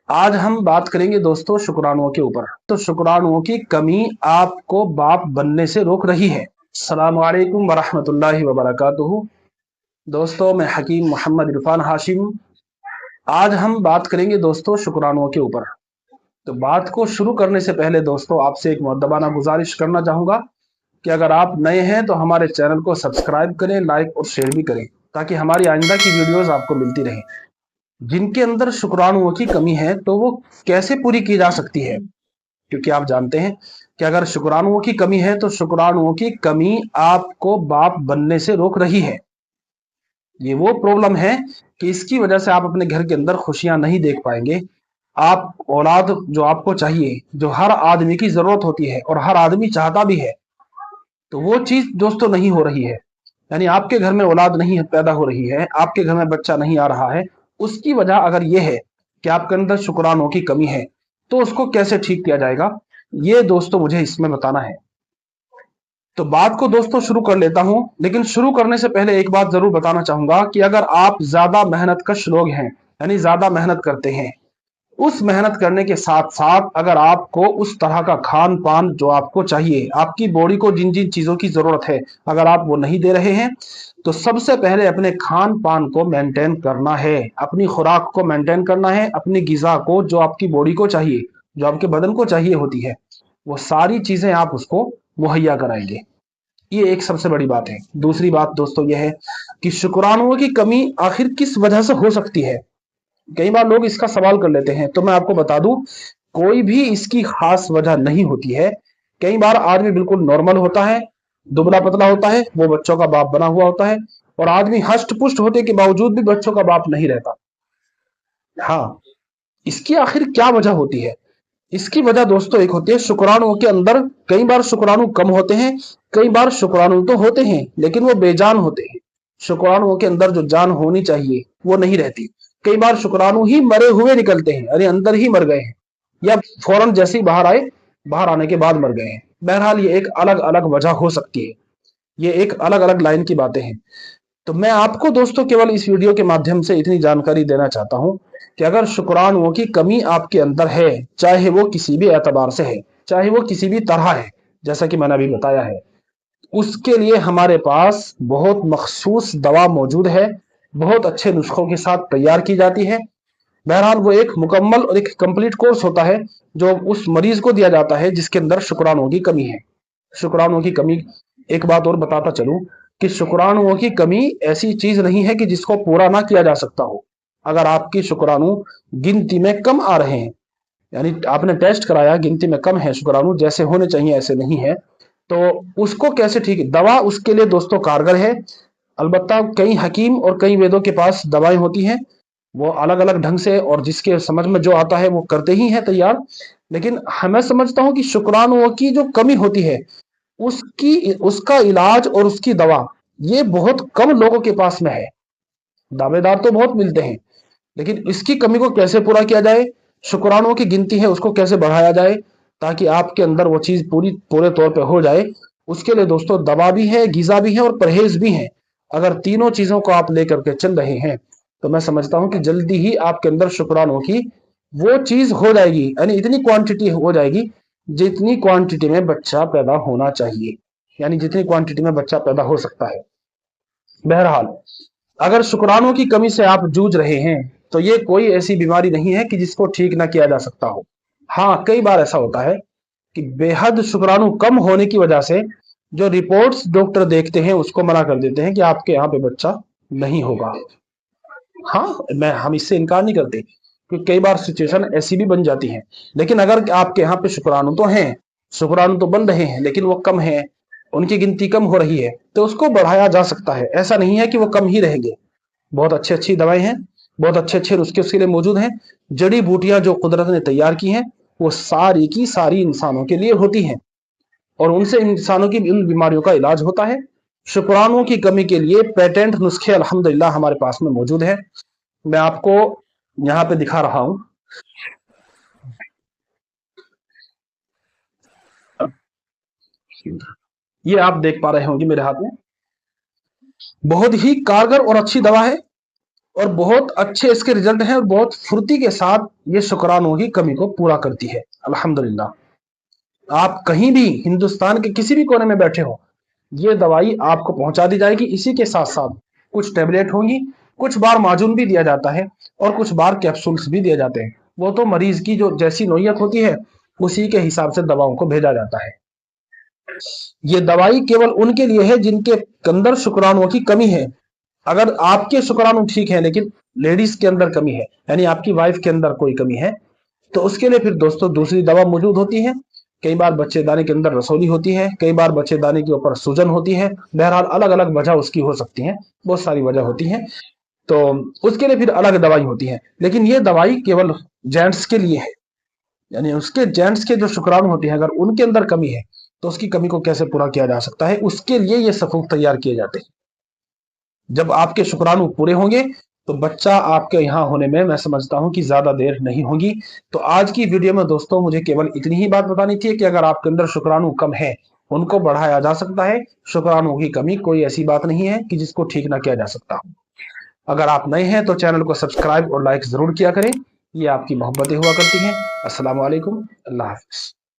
आज हम बात करेंगे दोस्तों शुक्राणुओं के ऊपर। तो शुक्राणुओं की कमी आपको बाप बनने से रोक रही है। अस्सलाम वालेकुम वरहमतुल्लाहि वबरकातुहू। दोस्तों, मैं हकीम मोहम्मद इरफान हाशिम। आज हम बात करेंगे दोस्तों शुक्राणुओं के ऊपर। तो बात को शुरू करने से पहले दोस्तों आपसे एक मुअद्दबाना गुजारिश करना चाहूंगा कि अगर आप नए हैं तो हमारे चैनल को सब्सक्राइब करें, लाइक और शेयर भी करें, ताकि हमारी आइंदा की वीडियोस आपको मिलती रहें। जिनके अंदर शुक्राणुओं की कमी है तो वो कैसे पूरी की जा सकती है? क्योंकि आप जानते हैं कि अगर शुक्राणुओं की कमी है तो शुक्राणुओं की कमी आपको बाप बनने से रोक रही है। ये वो प्रॉब्लम है कि इसकी वजह से आप अपने घर के अंदर खुशियां नहीं देख पाएंगे। आप औलाद जो आपको चाहिए, जो हर आदमी की जरूरत होती है और हर आदमी चाहता भी है, तो वो चीज दोस्तों नहीं हो रही है। यानी आपके घर में औलाद नहीं पैदा हो रही है, आपके घर में बच्चा नहीं आ रहा है। उसकी वजह अगर ये है कि आपके अंदर शुक्राणुओं की कमी है, तो उसको कैसे ठीक किया जाएगा, ये दोस्तों मुझे इसमें बताना है। तो बात को दोस्तों शुरू कर लेता हूं, लेकिन शुरू करने से पहले एक बात जरूर बताना चाहूंगा कि अगर आप ज्यादा मेहनत कश लोग हैं, यानी ज्यादा मेहनत करते हैं, उस मेहनत करने के साथ साथ अगर आपको उस तरह का खान पान जो आपको चाहिए, आपकी बॉडी को जिन जिन चीजों की जरूरत है, अगर आप वो नहीं दे रहे हैं, तो सबसे पहले अपने खान पान को मेंटेन करना है, अपनी खुराक को मेंटेन करना है, अपनी गिजा को, जो आपकी बॉडी को चाहिए, जो आपके बदन को चाहिए होती है, वो सारी चीजें आप उसको मुहैया कराएंगे। ये एक सबसे बड़ी बात है। दूसरी बात दोस्तों यह है कि शुक्राणुओं की कमी आखिर किस वजह से हो सकती है। कई बार लोग इसका सवाल कर लेते हैं, तो मैं आपको बता दूं, कोई भी इसकी खास वजह नहीं होती है। कई बार आदमी बिल्कुल नॉर्मल होता है, दुबला पतला होता है, वो बच्चों का बाप बना हुआ होता है, और आदमी हष्ट पुष्ट होने के बावजूद भी बच्चों का बाप नहीं रहता। हाँ, इसकी आखिर क्या वजह होती है? इसकी वजह दोस्तों एक होती है शुक्राणुओं के अंदर। कई बार शुक्राणु कम होते हैं, कई बार शुक्राणु तो होते हैं लेकिन वो बेजान होते हैं। शुक्राणुओं के अंदर जो जान होनी चाहिए वो नहीं रहती। कई बार शुक्राणु ही मरे हुए निकलते हैं, अरे अंदर ही मर गए हैं, या फौरन जैसे ही बाहर आए, बाहर आने के बाद मर गए हैं। बहरहाल ये एक अलग अलग वजह हो सकती है, ये एक अलग अलग लाइन की बातें हैं। तो मैं आपको दोस्तों केवल इस वीडियो के माध्यम से इतनी जानकारी देना चाहता हूं कि अगर शुक्राणुओं की कमी आपके अंदर है, चाहे वो किसी भी एतबार से है, चाहे वो किसी भी तरह है, जैसा कि मैंने अभी बताया है, उसके लिए हमारे पास बहुत मखसूस दवा मौजूद है, बहुत अच्छे नुस्खों के साथ तैयार की जाती है। बहरहाल वो एक मुकम्मल और एक कंप्लीट कोर्स होता है जो उस मरीज को दिया जाता है जिसके अंदर शुक्राणुओं की कमी है। शुक्राणुओं की कमी, एक बात और बताता चलूं कि शुक्राणुओं की कमी ऐसी चीज नहीं है कि जिसको पूरा ना किया जा सकता हो। अगर आपकी शुक्राणु गिनती में कम आ रहे हैं, यानी आपने टेस्ट कराया, गिनती में कम है शुक्राणु, जैसे होने चाहिए ऐसे नहीं है, तो उसको कैसे ठीक, दवा उसके लिए दोस्तों कारगर है। अलबत्ता कई हकीम और कई वेदों के पास दवाएं होती हैं, वो अलग अलग ढंग से और जिसके समझ में जो आता है वो करते ही हैं तैयार। लेकिन मैं समझता हूं कि शुक्राणुओं की जो कमी होती है, उसकी उसका इलाज और उसकी दवा, ये बहुत कम लोगों के पास में है। दावेदार तो बहुत मिलते हैं, लेकिन इसकी कमी को कैसे पूरा किया जाए, शुक्राणुओं की गिनती है उसको कैसे बढ़ाया जाए, ताकि आपके अंदर वो चीज पूरे तौर पे हो जाए, उसके लिए दोस्तों दवा भी है, गिजा भी है और परहेज भी है। अगर तीनों चीजों को आप लेकर के चल रहे हैं, तो मैं समझता हूं कि जल्दी ही आपके अंदर शुक्राणुओं की वो चीज हो जाएगी, यानी इतनी क्वांटिटी हो जाएगी जितनी क्वांटिटी में बच्चा पैदा होना चाहिए, यानी जितनी क्वांटिटी में बच्चा पैदा हो सकता है। बहरहाल, अगर शुक्राणुओं की कमी से आप जूझ रहे हैं, तो ये कोई ऐसी बीमारी नहीं है कि जिसको ठीक ना किया जा सकता हो। हाँ, कई बार ऐसा होता है कि बेहद शुक्राणु कम होने की वजह से जो रिपोर्ट्स डॉक्टर देखते हैं उसको मना कर देते हैं कि आपके यहाँ पे बच्चा नहीं होगा। हाँ, हम इससे इनकार नहीं करते, क्योंकि कई बार सिचुएशन ऐसी भी बन जाती है। लेकिन अगर आपके यहाँ पे शुक्राणु तो हैं, शुक्राणु तो बन रहे हैं, लेकिन वो कम है, उनकी गिनती कम हो रही है, तो उसको बढ़ाया जा सकता है। ऐसा नहीं है कि वो कम ही रहेंगे। बहुत अच्छी अच्छी दवाएं हैं, बहुत अच्छे अच्छे नुस्खे उसके लिए मौजूद हैं। जड़ी बूटियां जो कुदरत ने तैयार की हैं, वो सारी की सारी इंसानों के लिए होती हैं, और उनसे इंसानों की इन बीमारियों का इलाज होता है। शुक्राणुओं की कमी के लिए पेटेंट नुस्खे अल्हम्दुलिल्लाह हमारे पास में मौजूद है। मैं आपको यहाँ पे दिखा रहा हूँ। ये आप देख पा रहे होंगे मेरे हाथ में, बहुत ही कारगर और अच्छी दवा है। और बहुत अच्छे इसके रिजल्ट हैं और बहुत फुर्ती के साथ ये शुक्राणुओं की कमी को पूरा करती है। अल्हम्दुलिल्लाह, आप कहीं भी हिंदुस्तान के किसी भी कोने में बैठे हो, ये दवाई आपको पहुंचा दी जाएगी। इसी के साथ साथ कुछ टेबलेट होंगी, कुछ बार माजून भी दिया जाता है और कुछ बार कैप्सूल्स भी दिए जाते हैं। वो तो मरीज की जो जैसी नोयत होती है उसी के हिसाब से दवाओं को भेजा जाता है। ये दवाई केवल उनके लिए है जिनके अंदर शुक्राणुओं की कमी है। अगर आपके शुक्राणु ठीक है लेकिन लेडीज के अंदर कमी है, यानी आपकी वाइफ के अंदर कोई कमी है, तो उसके लिए फिर दोस्तों दूसरी दवा मौजूद होती है। कई बार बच्चेदानी के अंदर रसौली होती है, कई बार बच्चेदानी के ऊपर सूजन होती है। बहरहाल अलग अलग वजह उसकी हो सकती है, बहुत सारी वजह होती है। तो उसके लिए फिर अलग दवाई होती है। लेकिन ये दवाई केवल जेंट्स के लिए है, यानी उसके जेंट्स के जो शुक्राणु होते हैं अगर उनके अंदर कमी है तो उसकी कमी को कैसे पूरा किया जा सकता है, उसके लिए ये सफूक तैयार किए जाते हैं। जब आपके शुक्राणु पूरे होंगे तो बच्चा आपके यहाँ होने में मैं समझता हूं कि ज्यादा देर नहीं होगी। तो आज की वीडियो में दोस्तों मुझे केवल इतनी ही बात बतानी थी कि अगर आपके अंदर शुक्राणु कम है उनको बढ़ाया जा सकता है। शुक्राणु की कमी कोई ऐसी बात नहीं है कि जिसको ठीक ना किया जा सकता। अगर आप नए हैं तो चैनल को सब्सक्राइब और लाइक जरूर किया करें, ये आपकी मोहब्बतें हुआ करती हैं। अस्सलाम वालेकुम, अल्लाह हाफिज।